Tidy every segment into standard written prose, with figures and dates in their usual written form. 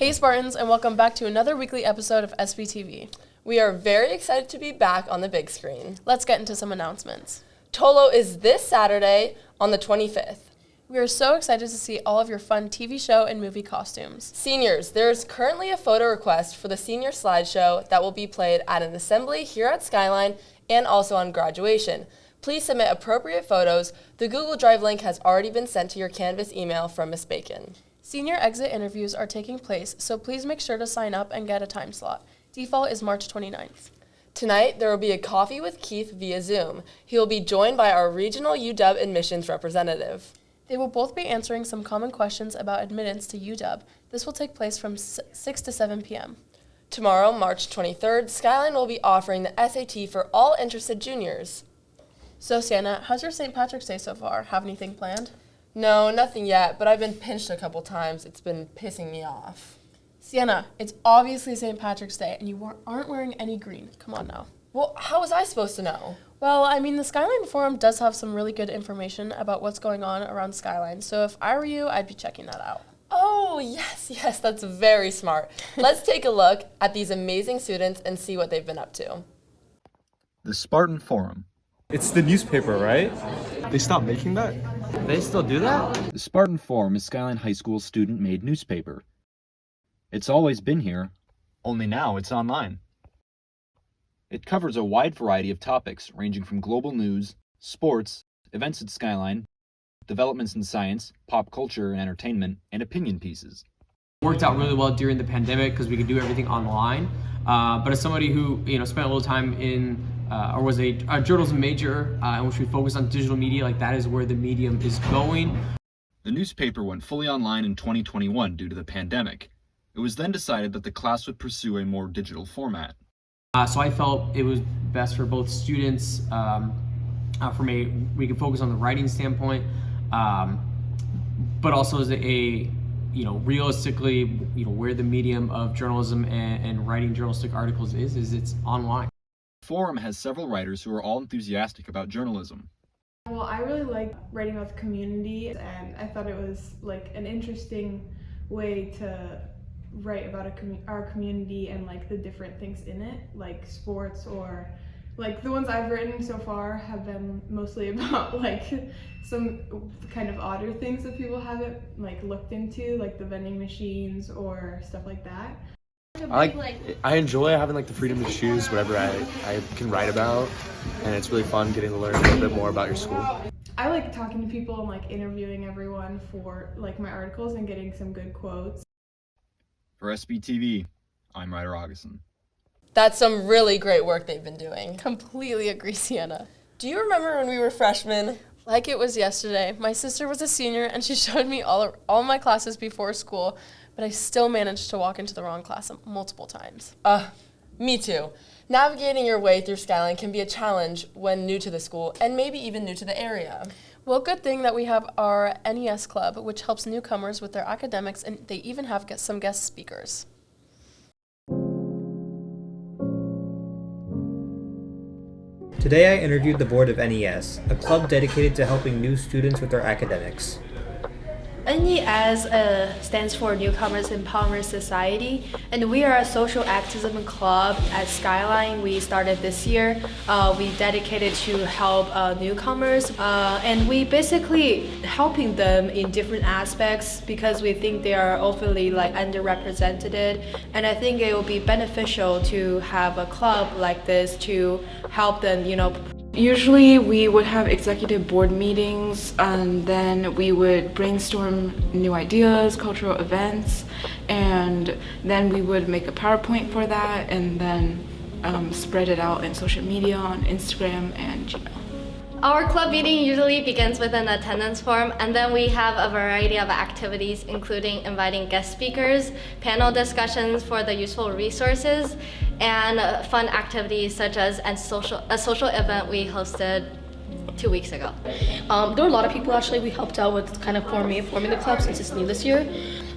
Hey Spartans, and welcome back to another weekly episode of SPTV. We are very excited to be back on the big screen. Let's get into some announcements. Tolo is this Saturday on the 25th. We are so excited to see all of your fun TV show and movie costumes. Seniors, there is currently a photo request for the senior slideshow that will be played at an assembly here at Skyline and also on graduation. Please submit appropriate photos. The Google Drive link has already been sent to your Canvas email from Ms. Bacon. Senior exit interviews are taking place, so please make sure to sign up and get a time slot. Default is March 29th. Tonight, there will be a coffee with Keith via Zoom. He will be joined by our regional UW admissions representative. They will both be answering some common questions about admittance to UW. This will take place from 6 to 7 p.m. Tomorrow, March 23rd, Skyline will be offering the SAT for all interested juniors. So Sienna, how's your St. Patrick's Day so far? Have anything planned? No, nothing yet, but I've been pinched a couple times. It's been pissing me off. Sienna, it's obviously St. Patrick's Day, and you aren't wearing any green. Come on now. Well, how was I supposed to know? Well, I mean, the Skyline Forum does have some really good information about what's going on around Skyline, so if I were you, I'd be checking that out. Oh, yes, that's very smart. Let's take a look at these amazing students and see what they've been up to. The Spartan Forum. It's the newspaper, right? They stopped making that? They still do that? The Spartan Forum is Skyline High School's student-made newspaper. It's always been here, only now it's online. It covers a wide variety of topics ranging from global news, sports, events at Skyline, developments in science, pop culture and entertainment, and opinion pieces. It worked out really well during the pandemic because we could do everything online. But as somebody who spent a little time in or was a journalism major in which we focused on digital media, like that is where the medium is going. The newspaper went fully online in 2021 due to the pandemic. It was then decided that the class would pursue a more digital format. So I felt it was best for both students, we could focus on the writing standpoint, but also as realistically, where the medium of journalism and writing journalistic articles is it's online. The forum has several writers who are all enthusiastic about journalism. Well, I really like writing about the community, and I thought it was like an interesting way to write about our community and like the different things in it, like sports, or like the ones I've written so far have been mostly about like some kind of odder things that people haven't like looked into, like the vending machines or stuff like that. I enjoy having like the freedom to choose whatever I can write about, and it's really fun getting to learn a little bit more about your school. I like talking to people and like interviewing everyone for like my articles and getting some good quotes. For SPTV, I'm Ryder Augustin. That's some really great work they've been doing. Completely agree, Sienna. Do you remember when we were freshmen? Like it was yesterday. My sister was a senior, and she showed me all my classes before school, but I still managed to walk into the wrong class multiple times. Me too. Navigating your way through Skyline can be a challenge when new to the school and maybe even new to the area. Well, good thing that we have our NES club, which helps newcomers with their academics, and they even have some guest speakers. Today I interviewed the board of NES, a club dedicated to helping new students with their academics. NES stands for Newcomers Empowerment Society, and we are a social activism club at Skyline. We started this year. We dedicated to help newcomers, and we basically helping them in different aspects because we think they are overly underrepresented, and I think it will be beneficial to have a club like this to help them, Usually we would have executive board meetings, and then we would brainstorm new ideas, cultural events, and then we would make a PowerPoint for that and then spread it out in social media on Instagram and Gmail. Our club meeting usually begins with an attendance form, and then we have a variety of activities, including inviting guest speakers, panel discussions for the useful resources, and fun activities such as a social event we hosted 2 weeks ago. There were a lot of people actually we helped out with kind of forming the club since it's new this year.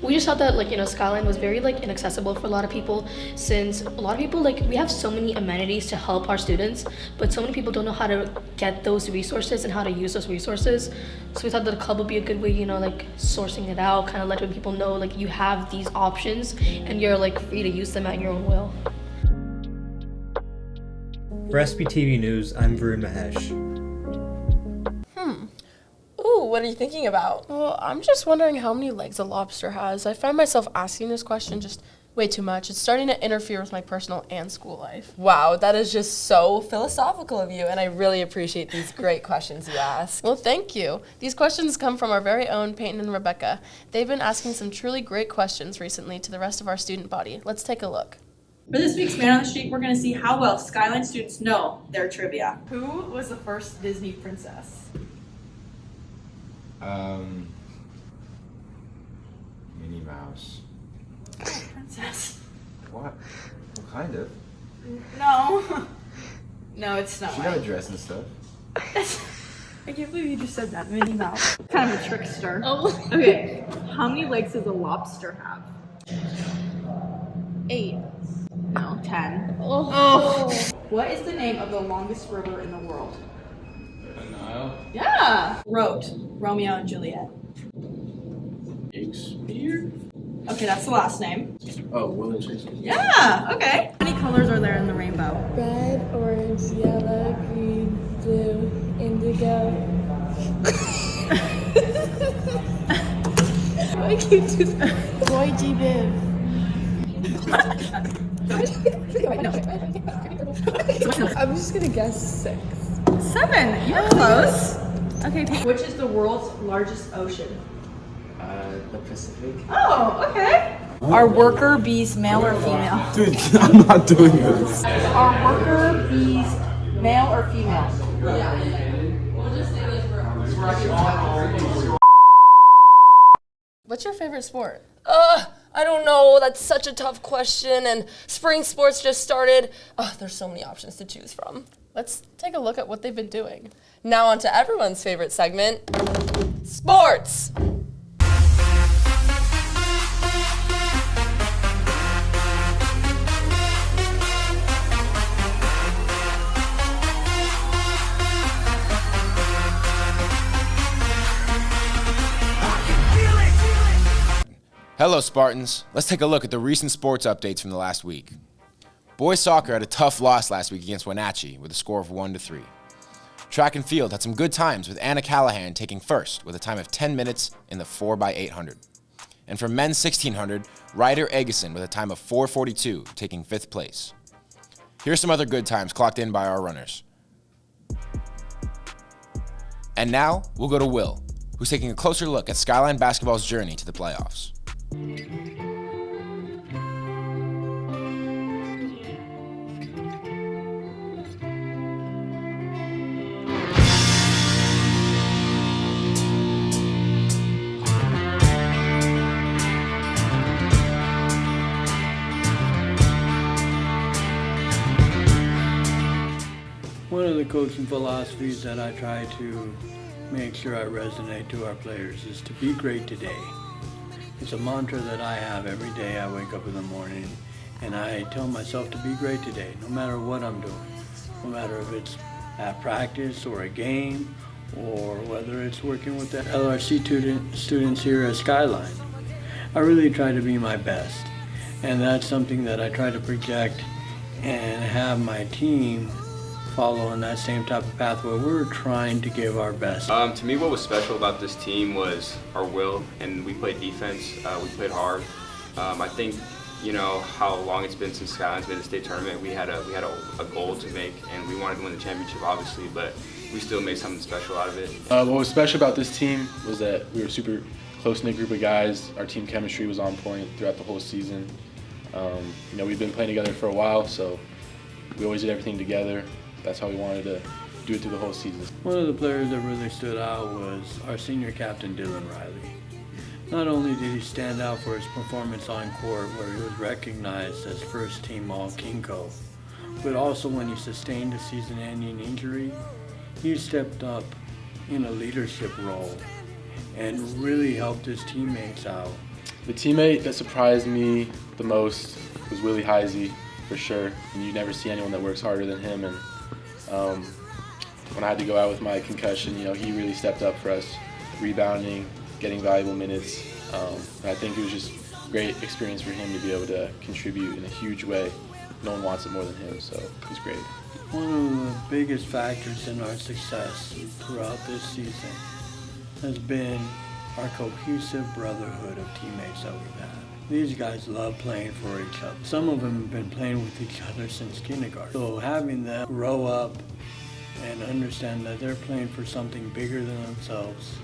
We just thought that Skyline was very inaccessible for a lot of people, since a lot of people we have so many amenities to help our students, but so many people don't know how to get those resources and how to use those resources. So we thought that the club would be a good way, sourcing it out, kind of letting people know you have these options and you're free to use them at your own will. For SPTV News, I'm Varun Mahesh. Ooh, what are you thinking about? Well, I'm just wondering how many legs a lobster has. I find myself asking this question just way too much. It's starting to interfere with my personal and school life. Wow, that is just so philosophical of you, and I really appreciate these great questions you ask. Well, thank you. These questions come from our very own Peyton and Rebecca. They've been asking some truly great questions recently to the rest of our student body. Let's take a look. For this week's Man on the Street, we're going to see how well Skyline students know their trivia. Who was the first Disney princess? Minnie Mouse. Princess. What? Well, kind of. No. No, it's not. She got a dress and stuff. I can't believe you just said that. Minnie Mouse. Kind of a trickster. Oh. Okay. How many legs does a lobster have? 8. No, 10. Oh. What is the name of the longest river in the world? The Nile. Yeah. Wrote Romeo and Juliet. Shakespeare? Okay, that's the last name. Oh, William Shakespeare. Yeah, okay. How many colors are there in the rainbow? Red, orange, yellow, green, blue, indigo. I keep doing that. Boy G Biv. I'm just gonna guess 6. 7. You're close. Okay, which is the world's largest ocean? The Pacific. Oh, okay. Are worker bees male or female? Dude, I'm not doing this. Are worker bees male or female? What's your favorite sport? I don't know. That's such a tough question, and spring sports just started. There's so many options to choose from. Let's take a look at what they've been doing. Now on to everyone's favorite segment, sports. Hello, Spartans. Let's take a look at the recent sports updates from the last week. Boys soccer had a tough loss last week against Wenatchee with a score of 1-3. Track and field had some good times with Anna Callahan taking first with a time of 10 minutes in the 4x800. And for men's 1600, Ryder Eggison with a time of 4:42 taking 5th place. Here's some other good times clocked in by our runners. And now we'll go to Will, who's taking a closer look at Skyline basketball's journey to the playoffs. One of the coaching philosophies that I try to make sure I resonate to our players is to be great today. It's a mantra that I have every day I wake up in the morning, and I tell myself to be great today, no matter what I'm doing. No matter if it's at practice or a game, or whether it's working with the LRC students here at Skyline. I really try to be my best, and that's something that I try to project and have my team follow on that same type of path where we're trying to give our best. To me, what was special about this team was our will, and we played defense. We played hard. I think, you know, how long it's been since Skyline's made the state tournament. We had a goal to make, and we wanted to win the championship, obviously, but we still made something special out of it. What was special about this team was that we were a super close-knit group of guys. Our team chemistry was on point throughout the whole season. You know, we've been playing together for a while, so we always did everything together. That's how we wanted to do it through the whole season. One of the players that really stood out was our senior captain, Dylan Riley. Not only did he stand out for his performance on court, where he was recognized as first team All-Kinko, but also when he sustained a season-ending injury, he stepped up in a leadership role and really helped his teammates out The teammate that surprised me the most was Willie Heisey, for sure. And you never see anyone that works harder than him. And when I had to go out with my concussion, he really stepped up for us, rebounding, getting valuable minutes. And I think it was just a great experience for him to be able to contribute in a huge way. No one wants it more than him, so it was great. One of the biggest factors in our success throughout this season has been our cohesive brotherhood of teammates that we've had. These guys love playing for each other. Some of them have been playing with each other since kindergarten. So having them grow up and understand that they're playing for something bigger than themselves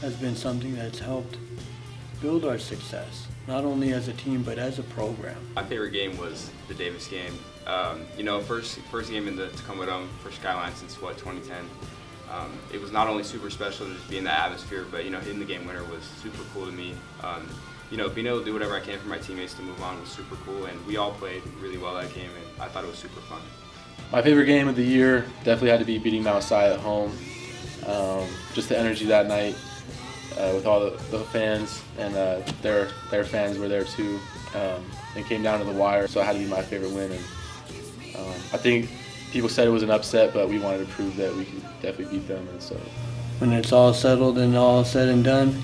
has been something that's helped build our success, not only as a team, but as a program. My favorite game was the Davis game. First game in the Tacoma Dome for Skyline since 2010. It was not only super special to just be in the atmosphere, but hitting the game winner was super cool to me. Being able to do whatever I can for my teammates to move on was super cool, and we all played really well that game, and I thought it was super fun. My favorite game of the year definitely had to be beating Mount Si at home. Just the energy that night with all the fans, and their fans were there too. It came down to the wire, so it had to be my favorite win. And I think people said it was an upset, but we wanted to prove that we could definitely beat them. And so, when it's all settled and all said and done,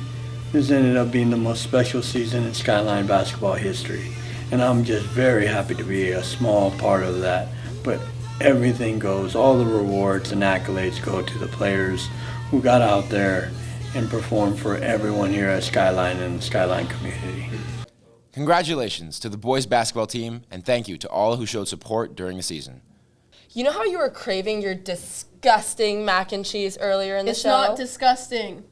this ended up being the most special season in Skyline basketball history. And I'm just very happy to be a small part of that. But everything goes, all the rewards and accolades go to the players who got out there and performed for everyone here at Skyline and the Skyline community. Congratulations to the boys basketball team, and thank you to all who showed support during the season. You know how you were craving your disgusting mac and cheese earlier in the show? It's not disgusting.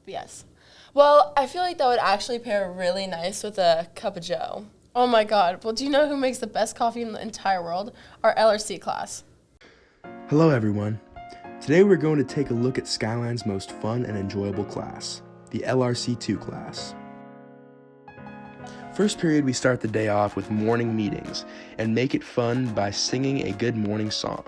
Yes. Well, I feel like that would actually pair really nice with a cup of joe. Oh my God. Well, do you know who makes the best coffee in the entire world? Our RC class. Hello, everyone. Today we're going to take a look at Skyline's most fun and enjoyable class, the RC2 Class. First period, we start the day off with morning meetings and make it fun by singing a good morning song.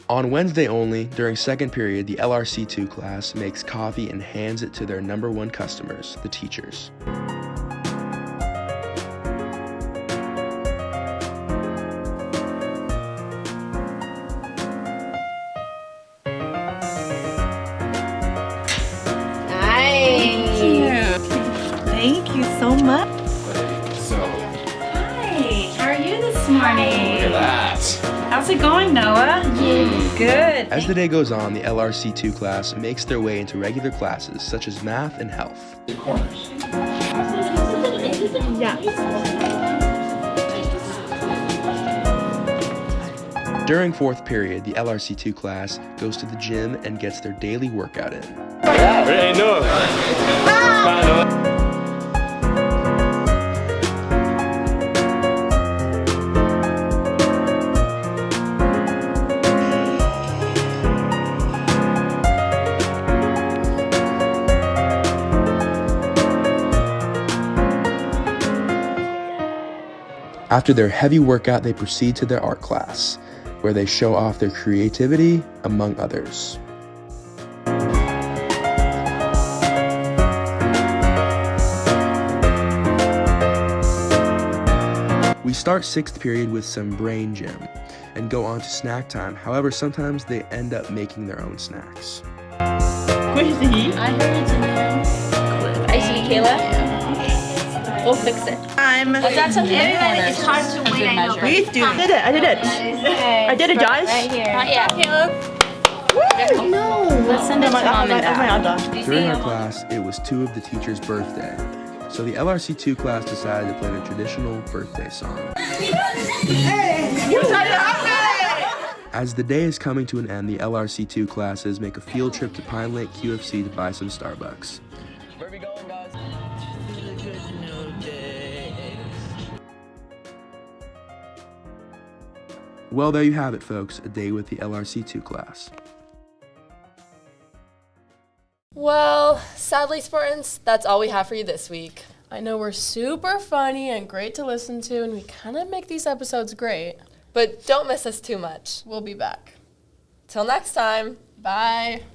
On Wednesday only, during second period, the RC2 class makes coffee and hands it to their number one customers, the teachers. Thank you so much. So, Hi, how are you this morning? look at that. How's it going, Noah? Good. As the day goes on, the RC2 class makes their way into regular classes such as math and health. The corners. Yeah. During fourth period, the RC2 class goes to the gym and gets their daily workout in. Hey, Noah. Hi, Noah. After their heavy workout, they proceed to their art class, where they show off their creativity, among others. We start sixth period with some brain gym and go on to snack time. However, sometimes they end up making their own snacks. Where's the heat? I heard it's in there. I see Kayla. We'll fix it. That's something it's hard to wait. I know. We do. I did it. I did it, guys. Right here. Yeah, Caleb. No. Let's send it to mom and dad. During our class, it was two of the teachers' birthday. So the RC2 class decided to play the traditional birthday song. As the day is coming to an end, the RC2 classes make a field trip to Pine Lake QFC to buy some Starbucks. Where are we going, guys? Well, there you have it, folks, a day with the RC2 class. Well, sadly, Spartans, that's all we have for you this week. I know we're super funny and great to listen to, and we kind of make these episodes great. But don't miss us too much. We'll be back. Till next time. Bye.